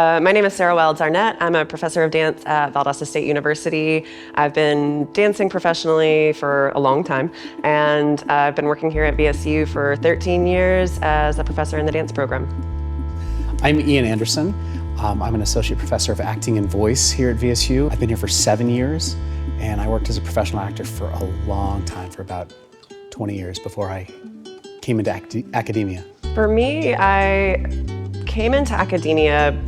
My name is Sarah Arnett. I'm a professor of dance at Valdosta State University. I've been dancing professionally for a long time, and I've been working here at VSU for 13 years as a professor in the dance program. I'm Ian Andersen. I'm an associate professor of acting and voice here at VSU. I've been here for 7 years, and I worked as a professional actor for a long time, for about 20 years before I came into academia. For me, I came into academia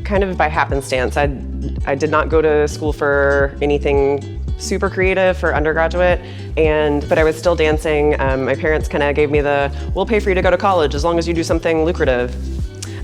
kind of by happenstance. I did not go to school for anything super creative for undergraduate, but I was still dancing. My parents kind of gave me we'll pay for you to go to college as long as you do something lucrative.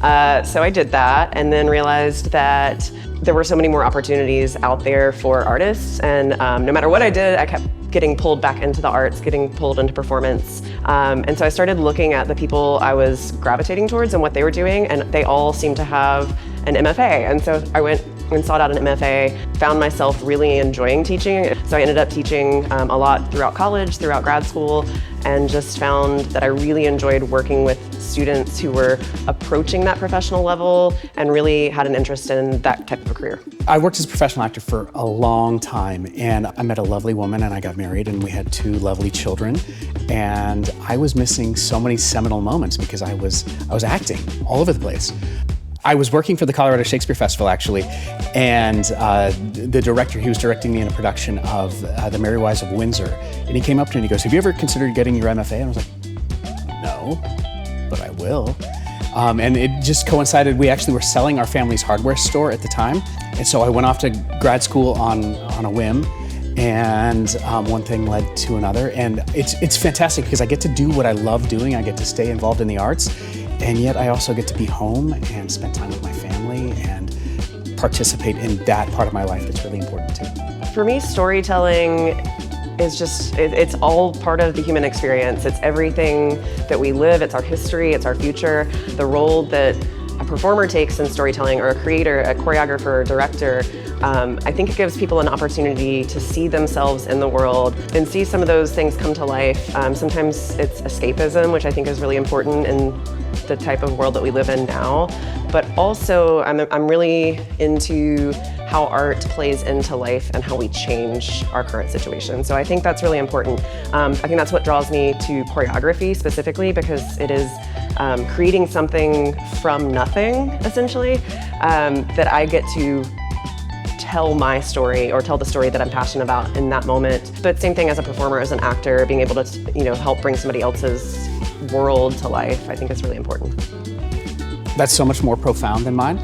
So I did that, and then realized that there were so many more opportunities out there for artists, and no matter what I did, I kept getting pulled back into the arts, getting pulled into performance. And so I started looking at the people I was gravitating towards and what they were doing, and they all seemed to have an MFA. And so I went and sought out an MFA, found myself really enjoying teaching. So I ended up teaching a lot throughout college, throughout grad school, and just found that I really enjoyed working with students who were approaching that professional level and really had an interest in that type of a career. I worked as a professional actor for a long time, and I met a lovely woman, and I got married, and we had 2 lovely children. And I was missing so many seminal moments because I was acting all over the place. I was working for the Colorado Shakespeare Festival, actually, and the director, he was directing me in a production of The Merry Wives of Windsor, and he came up to me and he goes, "Have you ever considered getting your MFA?" And I was like, "No, but I will." And it just coincided, we actually were selling our family's hardware store at the time, and so I went off to grad school on a whim, and one thing led to another, and it's fantastic because I get to do what I love doing. I get to stay involved in the arts, and yet I also get to be home and spend time with my family and participate in that part of my life that's really important too. For me, storytelling is it's all part of the human experience. It's everything that we live, it's our history, it's our future. The role that a performer takes in storytelling, or a creator, a choreographer, director, I think it gives people an opportunity to see themselves in the world and see some of those things come to life. Sometimes it's escapism, which I think is really important in the type of world that we live in now. But also, I'm really into how art plays into life and how we change our current situation. So I think that's really important. I think that's what draws me to choreography specifically, because it is creating something from nothing, essentially, that I get to tell my story, or tell the story that I'm passionate about in that moment. But same thing as a performer, as an actor, being able to help bring somebody else's world to life, I think is really important. That's so much more profound than mine.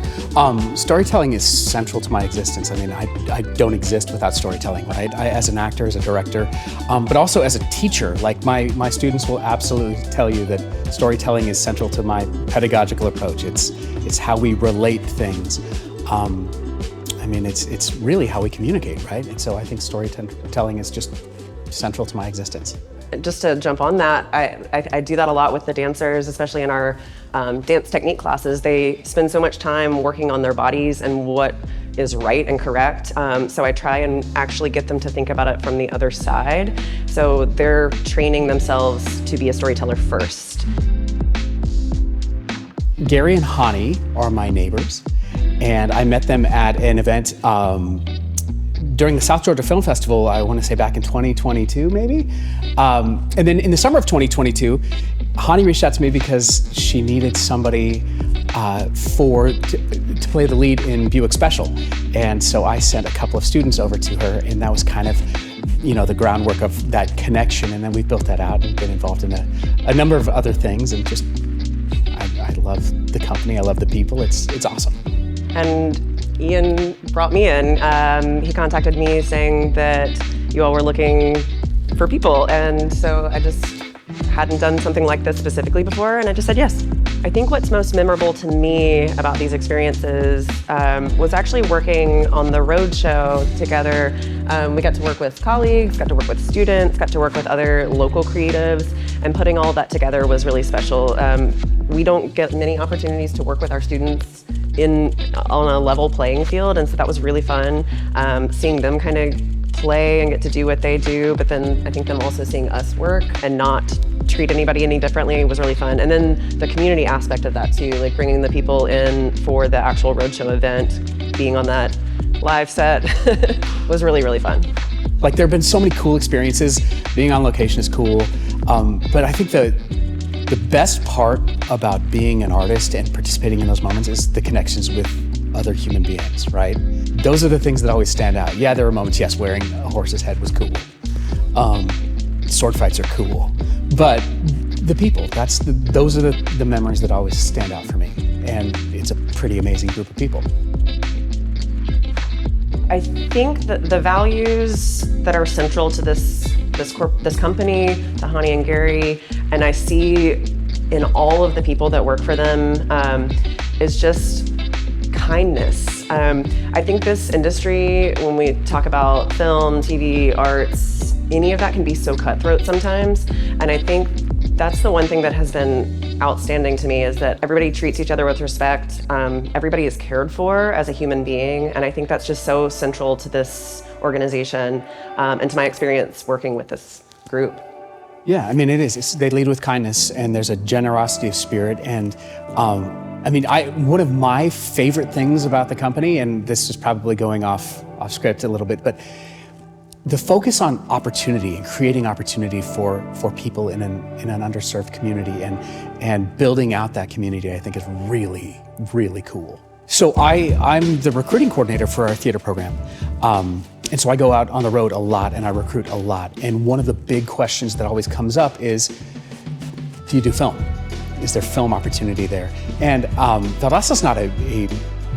Storytelling is central to my existence. I mean, I don't exist without storytelling, right? As an actor, as a director, but also as a teacher. Like my students will absolutely tell you that storytelling is central to my pedagogical approach. It's how we relate things. I mean, it's really how we communicate, right? And so I think storytelling is just central to my existence. Just to jump on that, I do that a lot with the dancers, especially in our dance technique classes. They spend so much time working on their bodies and what is right and correct. So I try and actually get them to think about it from the other side. So they're training themselves to be a storyteller first. Gary and Hani are my neighbors, and I met them at an event during the South Georgia Film Festival, I want to say back in 2022, maybe. And then in the summer of 2022, Hani reached out to me because she needed somebody to play the lead in Buick Special. And so I sent a couple of students over to her, and that was kind of, the groundwork of that connection. And then we built that out and been involved in a number of other things. And just, I love the company, I love the people, it's awesome. And Ian brought me in. He contacted me saying that you all were looking for people, and so I just hadn't done something like this specifically before, and I just said yes. I think what's most memorable to me about these experiences was actually working on the road show together. We got to work with colleagues, got to work with students, got to work with other local creatives, and putting all that together was really special. We don't get many opportunities to work with our students on a level playing field, and so that was really fun. Seeing them kind of play and get to do what they do, but then I think them also seeing us work and not treat treat anybody any differently was really fun. And then the community aspect of that too, like bringing the people in for the actual roadshow event, being on that live set was really, really fun. Like there have been so many cool experiences. Being on location is cool. But I think the best part about being an artist and participating in those moments is the connections with other human beings, right? Those are the things that always stand out. Yeah, there were moments, yes, wearing a horse's head was cool. Sword fights are cool. But the people, those are the memories that always stand out for me. And it's a pretty amazing group of people. I think that the values that are central to this company, to Hani and Gary, and I see in all of the people that work for them, is just kindness. I think this industry, when we talk about film, TV, arts, any of that can be so cutthroat sometimes. And I think that's the one thing that has been outstanding to me is that everybody treats each other with respect. Everybody is cared for as a human being. And I think that's just so central to this organization and to my experience working with this group. Yeah, I mean, it is. They lead with kindness and there's a generosity of spirit. And I mean, one of my favorite things about the company, and this is probably going off script a little bit, but the focus on opportunity and creating opportunity for people in an underserved community and building out that community, I think is really, really cool. So I'm the recruiting coordinator for our theater program. And so I go out on the road a lot and I recruit a lot. And one of the big questions that always comes up is, do you do film? Is there film opportunity there? And Valdosta's not a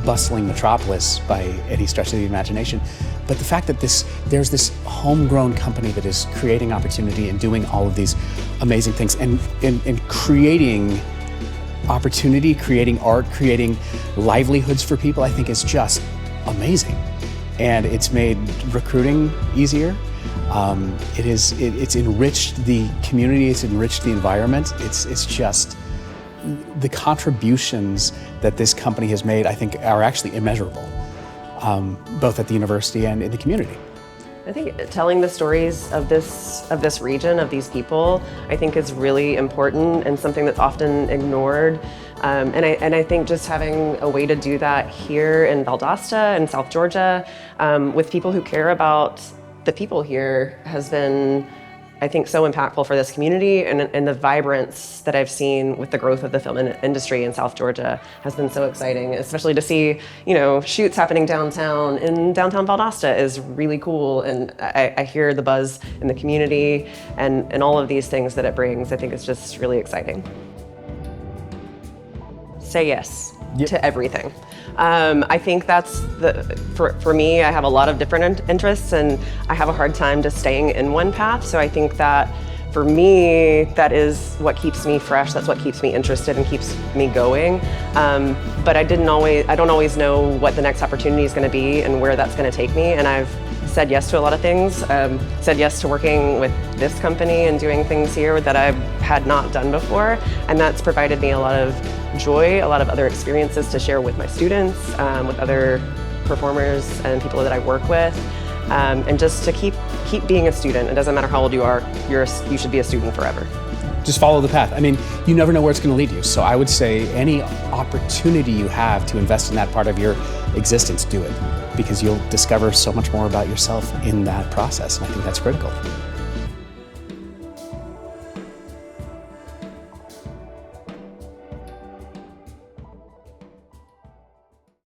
bustling metropolis by any stretch of the imagination, but the fact that there's this homegrown company that is creating opportunity and doing all of these amazing things and creating opportunity, creating art, creating livelihoods for people, I think is just amazing. And it's made recruiting easier. It's enriched the community, it's enriched the environment. It's just, the contributions that this company has made, I think, are actually immeasurable, both at the university and in the community. I think telling the stories of this region, of these people, I think is really important and something that's often ignored. And I think just having a way to do that here in Valdosta and South Georgia with people who care about the people here has been, I think, so impactful for this community, and the vibrance that I've seen with the growth of the film industry in South Georgia has been so exciting, especially to see, shoots happening downtown in downtown Valdosta is really cool. And I hear the buzz in the community and all of these things that it brings. I think it's just really exciting. Say yes to everything. I think that's for me, I have a lot of different interests and I have a hard time just staying in one path. So I think that for me, that is what keeps me fresh. That's what keeps me interested and keeps me going. But I don't always know what the next opportunity is going to be and where that's going to take me. And I've said yes to a lot of things. Said yes to working with this company and doing things here that I had not done before. And that's provided me a lot of joy, a lot of other experiences to share with my students, with other performers and people that I work with, and just to keep being a student. It doesn't matter how old you are, you should be a student forever. Just follow the path. I mean, you never know where it's going to lead you. So I would say any opportunity you have to invest in that part of your existence, do it, because you'll discover so much more about yourself in that process. And I think that's critical.